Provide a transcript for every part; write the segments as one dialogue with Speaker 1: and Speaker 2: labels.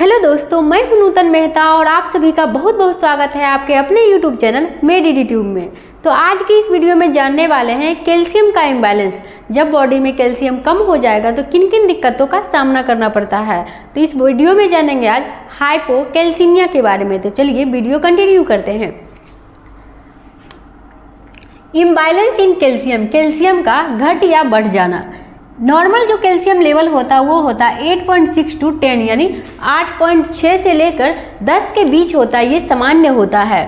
Speaker 1: Hello दोस्तों, मैं हूं नूतन मेहता और आप सभी का बहुत बहुत स्वागत है आपके अपने यूट्यूब चैनल मेडिट्यूब में। तो आज की इस वीडियो में जानने वाले हैं कैल्शियम का इम्बैलेंस। जब बॉडी में कैल्शियम कम हो जाएगा तो किन किन दिक्कतों का सामना करना पड़ता है। तो इस वीडियो में जानेंगे आज हाइपोकैल्सीमिया के बारे में। तो चलिए वीडियो कंटिन्यू करते हैं। इम्बैलेंस इन कैल्शियम, कैल्शियम का घट या बढ़ जाना। नॉर्मल जो कैल्शियम लेवल होता है वो होता है 8.6 to 10 यानी 8.6 से लेकर 10 के बीच होता है, ये सामान्य होता है।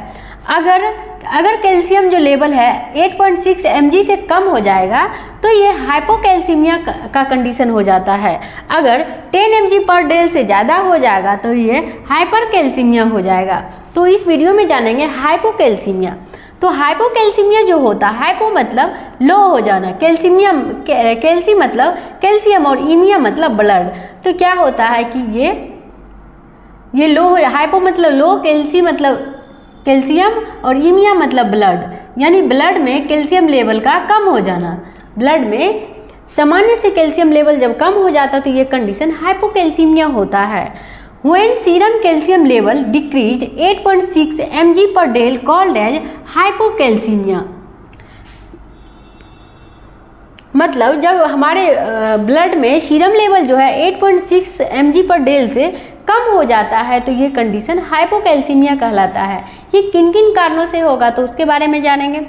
Speaker 1: अगर कैल्शियम जो लेवल है 8.6 mg से कम हो जाएगा तो ये हाइपोकैल्सीमिया का कंडीशन हो जाता है। अगर 10 mg पर डे से ज़्यादा हो जाएगा तो ये हाइपरकैल्सीमिया हो जाएगा। तो इस वीडियो में जानेंगे हाइपोकैल्सीमिया। तो हाइपोकैल्सीमिया जो होता है, हाइपो मतलब लो हो जाना, कैल्सी मतलब कैल्शियम और ईमिया मतलब ब्लड। तो क्या होता है कि ये लो हो, हाइपो मतलब लो, कैल्सी मतलब कैल्शियम और ईमिया मतलब ब्लड, यानी ब्लड में कैल्शियम लेवल का कम हो जाना। ब्लड में सामान्य से कैल्शियम लेवल जब कम हो जाता है तो ये कंडीशन हाइपोकैल्सीमिया होता है। When serum calcium level decreased 8.6 mg per day called as hypocalcemia। मतलब जब हमारे ब्लड में सीरम लेवल जो है 8.6 mg पर डे से कम हो जाता है तो ये कंडीशन हाइपोकैल्सीमिया कहलाता है। ये किन किन कारणों से होगा तो उसके बारे में जानेंगे।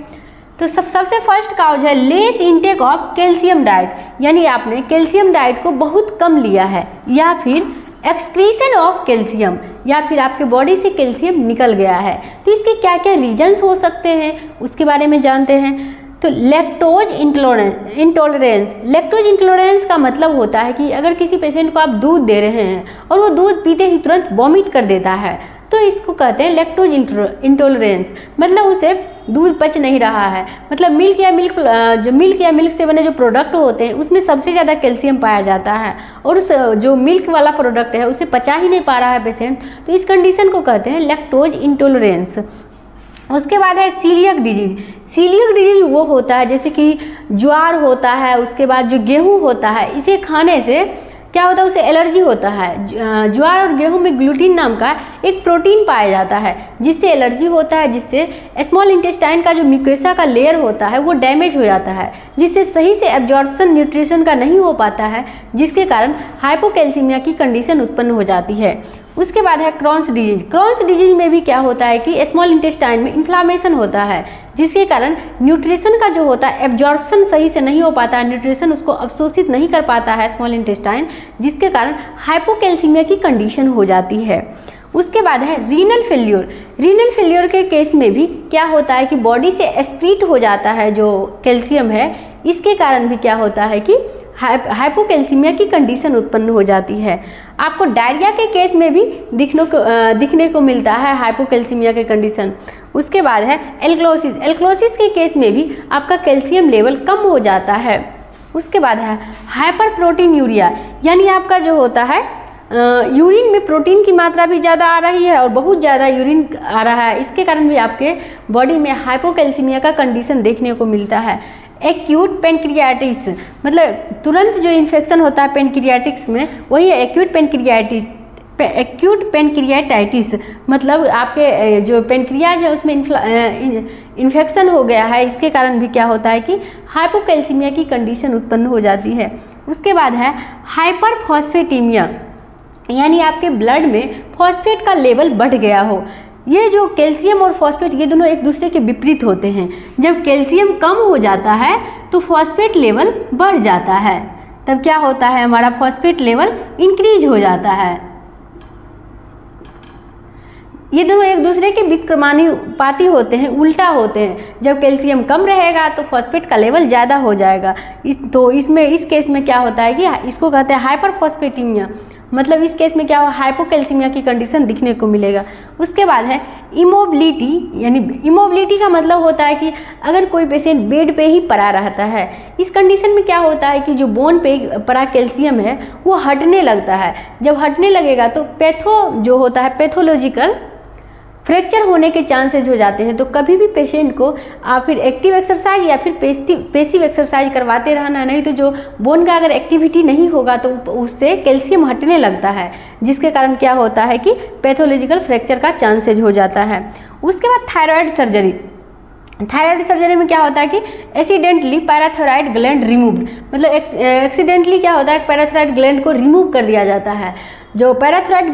Speaker 1: तो सबसे फर्स्ट काउज है less intake of calcium diet, यानी आपने कैल्शियम डाइट को बहुत कम लिया है, या फिर एक्सक्रीशन ऑफ कैल्शियम, या फिर आपके बॉडी से कैल्शियम निकल गया है। तो इसके क्या क्या रीजंस हो सकते हैं उसके बारे में जानते हैं। तो लैक्टोज इंटॉलरेंस। लैक्टोज इंटॉलरेंस का मतलब होता है कि अगर किसी पेशेंट को आप दूध दे रहे हैं और वो दूध पीते ही तुरंत वॉमिट कर देता है तो इसको कहते हैं लैक्टोज इंटॉलरेंस। मतलब उसे दूध पच नहीं रहा है, मतलब मिल्क या मिल्क से बने जो प्रोडक्ट होते हैं उसमें सबसे ज़्यादा कैल्शियम पाया जाता है और उस जो मिल्क वाला प्रोडक्ट है उसे पचा ही नहीं पा रहा है पेशेंट, तो इस कंडीशन को कहते हैं लैक्टोज इंटॉलरेंस। उसके बाद है सीलियक डिजीज। सीलियक डिजीज वो होता है जैसे कि ज्वार होता है, उसके बाद जो गेहूँ होता है, इसे खाने से क्या होता है, उसे एलर्जी होता है। ज्वार और गेहूं में ग्लूटीन नाम का एक प्रोटीन पाया जाता है जिससे एलर्जी होता है, जिससे स्मॉल इंटेस्टाइन का जो म्यूकोसा का लेयर होता है वो डैमेज हो जाता है, जिससे सही से एब्जॉर्प्शन न्यूट्रिशन का नहीं हो पाता है, जिसके कारण हाइपोकैल्सीमिया की कंडीशन उत्पन्न हो जाती है। उसके बाद है क्रॉन्स डिजीज। क्रॉन्स डिजीज में भी क्या होता है कि स्मॉल इंटेस्टाइन में इन्फ्लामेशन होता है, जिसके कारण न्यूट्रिशन का जो होता है एब्जॉर्प्शन सही से नहीं हो पाता है, न्यूट्रिशन उसको अवशोषित नहीं कर पाता है स्मॉल इंटेस्टाइन, जिसके कारण हाइपोकैल्सीमिया की कंडीशन हो जाती है। उसके बाद है रीनल फेल्योर। रीनल फेल्योर के केस में भी क्या होता है कि बॉडी से एक्सक्रीट हो जाता है जो कैल्शियम है, इसके कारण भी क्या होता है कि हाइपोकैल्सीमिया की कंडीशन उत्पन्न हो जाती है। आपको डायरिया के केस में भी दिखने को मिलता है हाइपोकैल्सीमिया के कंडीशन। उसके बाद है एल्क्लोसिस। एल्क्लोसिस के केस में भी आपका कैल्शियम लेवल कम हो जाता है। उसके बाद है हाइपर प्रोटीन यूरिया, यानी आपका जो होता है यूरिन में प्रोटीन की मात्रा भी ज़्यादा आ रही है और बहुत ज़्यादा यूरिन आ रहा है, इसके कारण भी आपके बॉडी में हाइपोकैल्सीमिया का कंडीशन देखने को मिलता है। एक्यूट पेनक्रियाटिस, मतलब तुरंत जो इन्फेक्शन होता है पेनक्रियाटिक्स में वही है एक्यूट पेनक्रियाटाइटिस, मतलब आपके जो पेनक्रियाज है उसमें इन्फेक्शन हो गया है, इसके कारण भी क्या होता है कि हाइपोकैल्सीमिया की कंडीशन उत्पन्न हो जाती है। उसके बाद है हाइपरफॉस्फेटीमिया, यानी आपके ब्लड में फॉस्फेट का लेवल बढ़ गया हो। ये जो कैल्शियम और फॉस्फेट ये दोनों एक दूसरे के विपरीत होते हैं। जब कैल्शियम कम हो जाता है तो फॉस्फेट लेवल बढ़ जाता है, तब क्या होता है हमारा फॉस्फेट लेवल इंक्रीज हो जाता है। ये दोनों एक दूसरे के विक्रमानुपाती होते हैं, उल्टा होते हैं। जब कैल्शियम कम रहेगा तो फॉस्फेट का लेवल ज़्यादा हो जाएगा। इस केस में क्या होता है कि इसको कहते हैं हाइपरफॉस्फेटीमिया, मतलब इस केस में क्या हो हाइपोकैल्सीमिया की कंडीशन दिखने को मिलेगा। उसके बाद है इमोबिलिटी, यानी इमोबिलिटी का मतलब होता है कि अगर कोई पेशेंट बेड पे ही पड़ा रहता है, इस कंडीशन में क्या होता है कि जो बोन पे पड़ा कैल्शियम है वो हटने लगता है। जब हटने लगेगा तो जो होता है पैथोलॉजिकल फ्रैक्चर होने के चांसेज हो जाते हैं। तो कभी भी पेशेंट को आप फिर एक्टिव एक्सरसाइज या फिर पेसिव एक्सरसाइज करवाते रहना, नहीं तो जो बोन का अगर एक्टिविटी नहीं होगा तो उससे कैल्शियम हटने लगता है, जिसके कारण क्या होता है कि पैथोलॉजिकल फ्रैक्चर का चांसेज हो जाता है। उसके बाद थायराइड सर्जरी। थायराइड सर्जरी में क्या होता है कि एक्सीडेंटली पैराथायराइड ग्लैंड रिमूव्ड, मतलब एक्सीडेंटली क्या होता है, पैराथायराइड ग्लैंड को रिमूव कर दिया जाता है। जो पैराथायराइड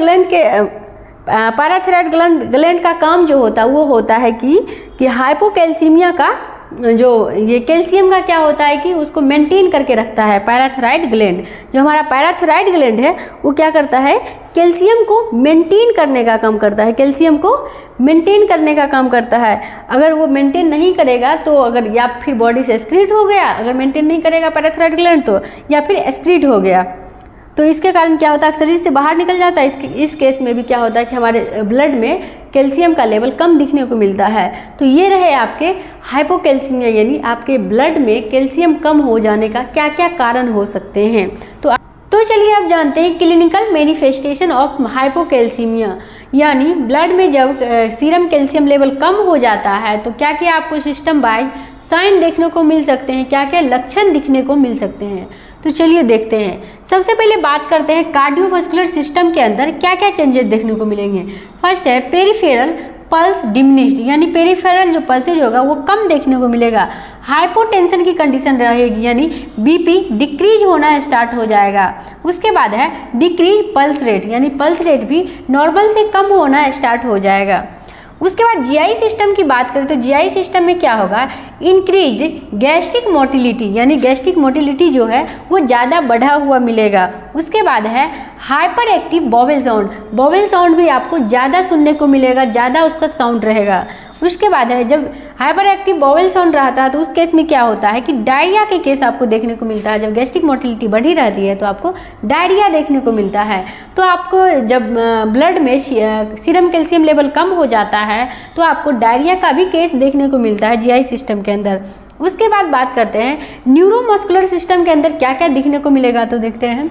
Speaker 1: ग्लैंड का काम जो होता है वो होता है कि हाइपोकैल्सीमिया का जो ये कैल्शियम का क्या होता है कि उसको मेंटेन करके रखता है। पैराथायराइड ग्लैंड, जो हमारा पैराथायराइड ग्लैंड है वो क्या करता है, कैल्शियम को मेंटेन करने का काम करता है, कैल्शियम को मेंटेन करने का काम करता है। अगर वो मेंटेन नहीं करेगा तो अगर या फिर बॉडी से एक्सक्रीट हो गया, अगर मेंटेन नहीं करेगा पैराथायराइड ग्लैंड तो, या फिर एक्सक्रीट हो गया तो इसके कारण क्या होता है, शरीर से बाहर निकल जाता है। इस केस में भी क्या होता है कि हमारे ब्लड में कैल्शियम का लेवल कम दिखने को मिलता है। तो ये रहे आपके हाइपोकैल्सीमिया, यानी आपके ब्लड में कैल्शियम कम हो जाने का क्या क्या कारण हो सकते हैं। तो चलिए अब जानते हैं क्लिनिकल मैनिफेस्टेशन ऑफ हाइपोकैल्सीमिया, यानी ब्लड में जब सीरम कैल्शियम लेवल कम हो जाता है तो क्या क्या आपको सिस्टम वाइज साइन देखने को मिल सकते हैं, क्या क्या लक्षण दिखने को मिल सकते हैं। तो चलिए देखते हैं। सबसे पहले बात करते हैं कार्डियोवास्कुलर सिस्टम के अंदर क्या क्या चेंजेस देखने को मिलेंगे। फर्स्ट है पेरिफेरल पल्स डिमिनिश्ड, यानी पेरिफेरल जो पल्सेज होगा वो कम देखने को मिलेगा। हाइपोटेंशन की कंडीशन रहेगी, यानी बीपी डिक्रीज होना स्टार्ट हो जाएगा। उसके बाद है डिक्रीज पल्स रेट, यानी पल्स रेट भी नॉर्मल से कम होना स्टार्ट हो जाएगा। उसके बाद जीआई सिस्टम की बात करें तो जीआई सिस्टम में क्या होगा, इंक्रीज्ड गैस्ट्रिक मोटिलिटी, यानी गैस्ट्रिक मोटिलिटी जो है वो ज़्यादा बढ़ा हुआ मिलेगा। उसके बाद है hyperactive bowel sound, bowel sound भी आपको ज़्यादा सुनने को मिलेगा, ज़्यादा उसका साउंड रहेगा। उसके बाद है जब हाइपर एक्टिव बॉवेल साउंड रहता है तो उस केस में क्या होता है कि डायरिया के केस आपको देखने को मिलता है। जब गैस्ट्रिक मोटिलिटी बढ़ी रहती है तो आपको डायरिया देखने को मिलता है। तो आपको जब ब्लड में सीरम कैल्शियम लेवल कम हो जाता है तो आपको डायरिया का भी केस देखने को मिलता है जीआई सिस्टम के अंदर। उसके बाद बात करते हैं न्यूरोमस्कुलर सिस्टम के अंदर क्या क्या दिखने को मिलेगा। तो देखते हैं,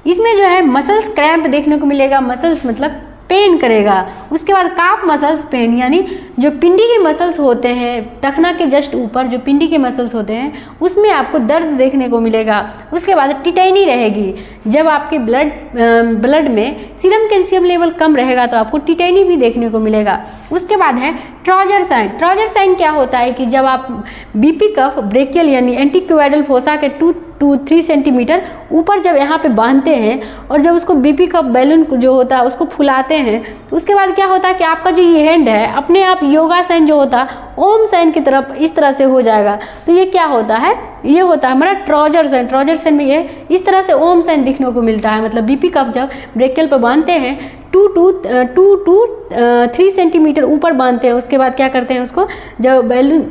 Speaker 1: इसमें जो है मसल्स क्रैम्प देखने को मिलेगा, मसल्स मतलब पेन करेगा। उसके बाद काफ मसल्स पेन, यानी जो पिंडी के मसल्स होते हैं टखना के जस्ट ऊपर जो पिंडी के मसल्स होते हैं उसमें आपको दर्द देखने को मिलेगा। उसके बाद टिटेनी रहेगी, जब आपके ब्लड में सीरम कैल्शियम लेवल कम रहेगा तो आपको टिटेनी भी देखने को मिलेगा। उसके बाद है ट्रॉजर साइन। ट्रॉजर साइन क्या होता है कि जब आप बीपी कफ ब्रेकियल यानी एंटीक्वाइडल फोसा के 2 to 3 सेंटीमीटर ऊपर जब यहाँ पे बांधते हैं और जब उसको बीपी कप बैलून जो होता है उसको फुलाते हैं, उसके बाद क्या होता है कि आपका जो ये हैंड है अपने आप योगा साइन जो होता है ओम साइन की तरफ इस तरह से हो जाएगा। तो ये क्या होता है, ये होता है हमारा ट्रॉजर साइन। ट्रॉजर साइन में ये इस तरह से ओम साइन दिखने को मिलता है, मतलब बीपी कप जब ब्रेकियल पर बांधते हैं 2 to 3 सेंटीमीटर ऊपर बांधते हैं। उसके बाद क्या करते हैं, उसको जब बैलून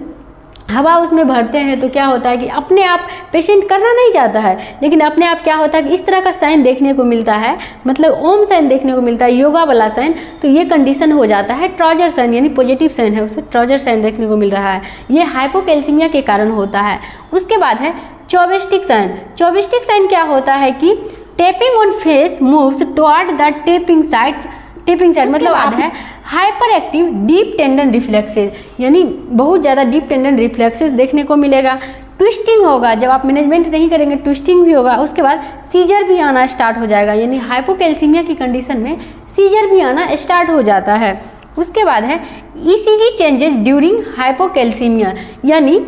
Speaker 1: हवा उसमें भरते हैं तो क्या होता है कि अपने आप पेशेंट करना नहीं चाहता है, लेकिन अपने आप क्या होता है कि इस तरह का साइन देखने को मिलता है, मतलब ओम साइन देखने को मिलता है, योगा वाला साइन। तो ये कंडीशन हो जाता है ट्रॉजर साइन, यानी पॉजिटिव साइन है, उसे ट्रॉजर साइन देखने को मिल रहा है। ये हाइपोकैल्सीमिया के कारण होता है। उसके बाद है चौबिस्टिक साइन। चौबिस्टिक साइन क्या होता है कि tapping on face moves toward the tapping side मतलब बाद है hyperactive deep tendon reflexes, यानी बहुत ज़्यादा डीप टेंडन रिफ्लेक्सेस देखने को मिलेगा। ट्विस्टिंग होगा, जब आप मैनेजमेंट नहीं करेंगे ट्विस्टिंग भी होगा। उसके बाद सीजर भी आना स्टार्ट हो जाएगा, यानी हाइपोकैल्सीमिया की कंडीशन में सीजर भी आना स्टार्ट हो जाता है। उसके बाद है ईसीजी चेंजेस ड्यूरिंग हाइपोकैल्सीमिया, यानी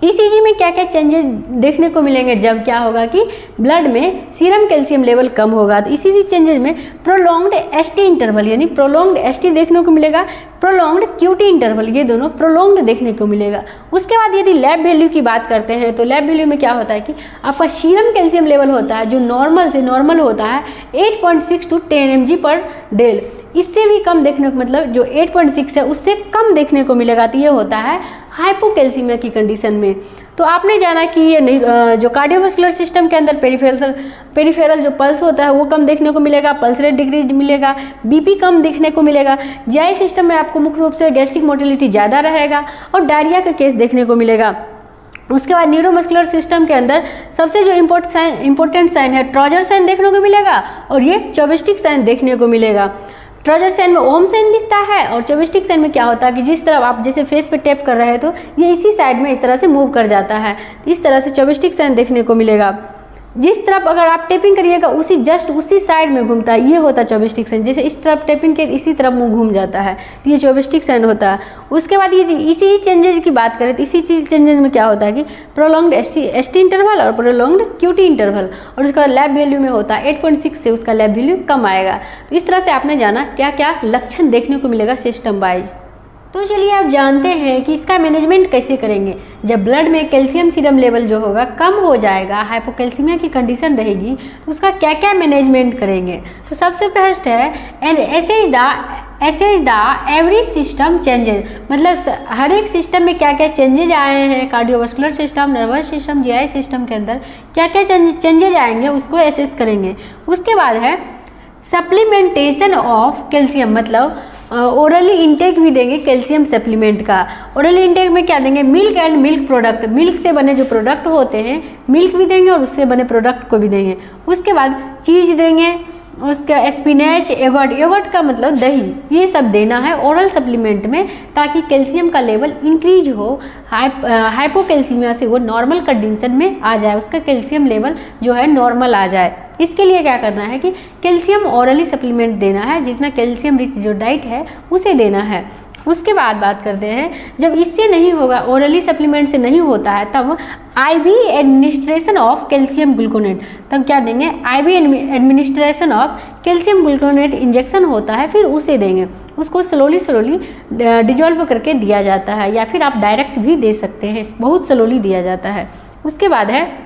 Speaker 1: ईसीजी में क्या क्या चेंजेस देखने को मिलेंगे जब क्या होगा कि ब्लड में सीरम कैल्शियम लेवल कम होगा। तो ईसीजी चेंजेस में प्रोलॉन्ग्ड एसटी इंटरवल, यानी प्रोलॉन्ग्ड एसटी देखने को मिलेगा, प्रोलॉन्ग्ड क्यूटी इंटरवल, ये दोनों प्रोलॉन्ग्ड देखने को मिलेगा। उसके बाद यदि लैब वैल्यू की बात करते हैं तो लैब वैल्यू में क्या होता है कि आपका सीरम कैल्शियम लेवल होता है जो नॉर्मल होता है 8.6 to 10 mg/डेल, इससे भी कम देखने को, मतलब जो 8.6 है उससे कम देखने को मिलेगा। तो ये होता है हाइपोकैल्सीमिया की कंडीशन में। तो आपने जाना कि ये जो कार्डियोवास्कुलर सिस्टम के अंदर पेरिफेरल जो पल्स होता है वो कम देखने को मिलेगा, पल्स रेट डिक्रीज मिलेगा, बीपी कम देखने को मिलेगा। जीआई सिस्टम में आपको मुख्य रूप से गैस्ट्रिक मोटिलिटी ज़्यादा रहेगा और डायरिया का केस देखने को मिलेगा। उसके बाद न्यूरोमस्कुलर सिस्टम के अंदर सबसे जो इंपॉर्टेंट साइन है ट्रॉजर साइन देखने को मिलेगा और ये चौबिस्टिक साइन देखने को मिलेगा। ट्राउजर साइन में ओम साइन दिखता है और चॉपस्टिक साइन में क्या होता है कि जिस तरफ आप जैसे फेस पे टैप कर रहे हैं तो ये इसी साइड में इस तरह से मूव कर जाता है। इस तरह से चॉपस्टिक साइन देखने को मिलेगा। जिस तरफ अगर आप टैपिंग करिएगा उसी साइड में घूमता है, ये होता है चॉपस्टिक साइन। जैसे इस तरफ टैपिंग के इसी तरफ मुंह घूम जाता है, ये चॉपस्टिक साइन होता है। उसके बाद ये इसी चेंजेस की बात करें तो इसी चीज चेंजेस में क्या होता है कि प्रोलॉन्ग्ड एसटी इंटरवल और प्रोलॉन्ग्ड क्यूटी इंटरवल, और उसका लैब वैल्यू में होता है 8.6 से उसका लैब वैल्यू कम आएगा। तो इस तरह से आपने जाना क्या क्या लक्षण देखने को मिलेगा सिस्टम वाइज। तो चलिए आप जानते हैं कि इसका मैनेजमेंट कैसे करेंगे। जब ब्लड में कैल्शियम सीरम लेवल जो होगा कम हो जाएगा, हाइपोकैल्सीमिया की कंडीशन रहेगी, तो उसका क्या क्या मैनेजमेंट करेंगे। तो सबसे फर्स्ट है and assess the every system changes, मतलब हर एक सिस्टम में क्या क्या चेंजेज आए हैं, cardiovascular system, nervous system, GI system के अंदर क्या क्या चेंजेज आएंगे उसको एसेस करेंगे। उसके बाद है सप्लीमेंटेशन ऑफ कैल्शियम, मतलब ओरली इंटेक भी देंगे कैल्शियम सप्लीमेंट का। ओरली इंटेक में क्या देंगे, milk and milk product, milk से बने जो प्रोडक्ट होते हैं मिल्क भी देंगे और उससे बने प्रोडक्ट को भी देंगे। उसके बाद चीज़ देंगे, उसका स्पिनेच, योगर्ट का मतलब दही, ये सब देना है ओरल सप्लीमेंट में, ताकि कैल्शियम का लेवल इंक्रीज हो, हाइपोकैल्सीमिया से वो नॉर्मल कंडीशन में आ जाए, उसका कैल्शियम लेवल जो है नॉर्मल आ जाए। इसके लिए क्या करना है कि कैल्शियम ओरली सप्लीमेंट देना है, जितना कैल्शियम रिच जो डाइट है उसे देना है। उसके बाद बात करते हैं जब इससे नहीं होगा, ओरली सप्लीमेंट से नहीं होता है, तब IV administration of calcium gluconate, तब क्या देंगे, IV administration of calcium gluconate injection होता है, फिर उसे देंगे। उसको स्लोली डिजॉल्व करके दिया जाता है, या फिर आप डायरेक्ट भी दे सकते हैं, बहुत स्लोली दिया जाता है। उसके बाद है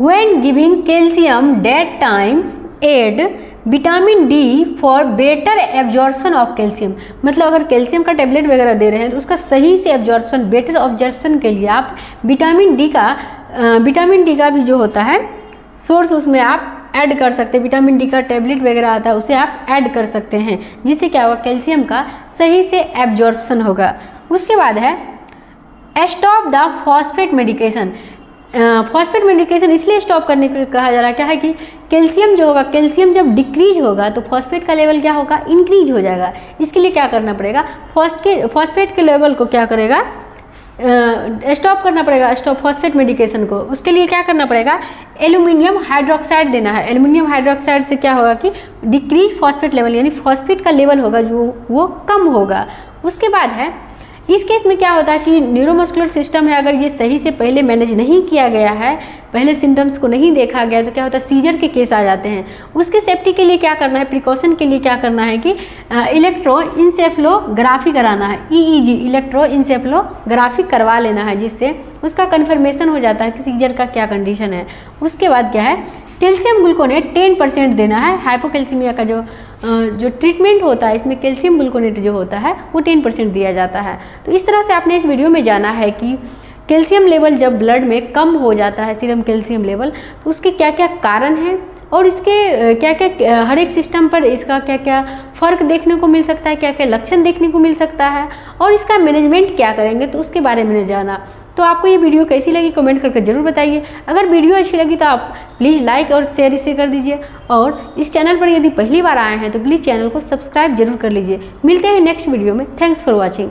Speaker 1: when giving calcium that time add vitamin D for better absorption of calcium, मतलब अगर कैल्शियम का टेबलेट वगैरह दे रहे हैं तो उसका सही से एब्जॉर्प्शन, बेटर ऑब्जॉर्प्शन के लिए आप विटामिन डी का भी जो होता है सोर्स उसमें आप ऐड कर सकते हैं। विटामिन डी का टेबलेट वगैरह आता है उसे आप ऐड कर सकते हैं, जिससे क्या होगा, कैल्शियम का सही से एब्जॉर्प्शन होगा। उसके बाद है stop the phosphate medication. Phosphate medication इसलिए स्टॉप करने के लिए कहा जा रहा है, क्या है कि कैल्शियम जो होगा, कैल्शियम जब डिक्रीज होगा तो फॉस्फेट का लेवल क्या होगा, इंक्रीज हो जाएगा। इसके लिए क्या करना पड़ेगा, फॉस्फेट के लेवल को क्या करेगा, स्टॉप करना पड़ेगा, स्टॉप फॉस्फेट मेडिकेशन को। उसके लिए क्या करना पड़ेगा, एल्यूमिनियम हाइड्रोक्साइड देना है। एल्यूमिनियम हाइड्रोक्साइड से क्या होगा कि डिक्रीज फॉस्फेट लेवल, यानी फॉस्फेट का लेवल होगा जो वो कम होगा। उसके बाद है इस केस में क्या होता है कि न्यूरोमस्कुलर सिस्टम है, अगर ये सही से पहले मैनेज नहीं किया गया है, पहले सिम्टम्स को नहीं देखा गया, तो क्या होता है सीजर के केस आ जाते हैं। उसके सेफ्टी के लिए क्या करना है, प्रिकॉशन के लिए क्या करना है कि इलेक्ट्रोइंसेफ्लोग्राफी कराना है, EEG इलेक्ट्रोइंसेफ्लोग्राफी करवा लेना है, जिससे उसका कन्फर्मेशन हो जाता है कि सीजर का क्या कंडीशन है। उसके बाद क्या है, कैल्शियम ग्लूकोनेट 10% देना है। हाइपोकैल्सीमिया का जो ट्रीटमेंट होता है इसमें कैल्शियम ग्लूकोनेट जो होता है वो 10% दिया जाता है। तो इस तरह से आपने इस वीडियो में जाना है कि कैल्शियम लेवल जब ब्लड में कम हो जाता है, सीरम कैल्शियम लेवल, तो उसके क्या क्या कारण हैं और इसके क्या क्या हर एक सिस्टम पर इसका क्या क्या फ़र्क देखने को मिल सकता है, क्या क्या लक्षण देखने को मिल सकता है और इसका मैनेजमेंट क्या करेंगे, तो उसके बारे में जाना। तो आपको ये वीडियो कैसी लगी कमेंट करके जरूर बताइए। अगर वीडियो अच्छी लगी तो आप प्लीज़ लाइक और शेयर इसे कर दीजिए, और इस चैनल पर यदि पहली बार आए हैं तो प्लीज़ चैनल को सब्सक्राइब जरूर कर लीजिए। मिलते हैं नेक्स्ट वीडियो में। Thanks for watching.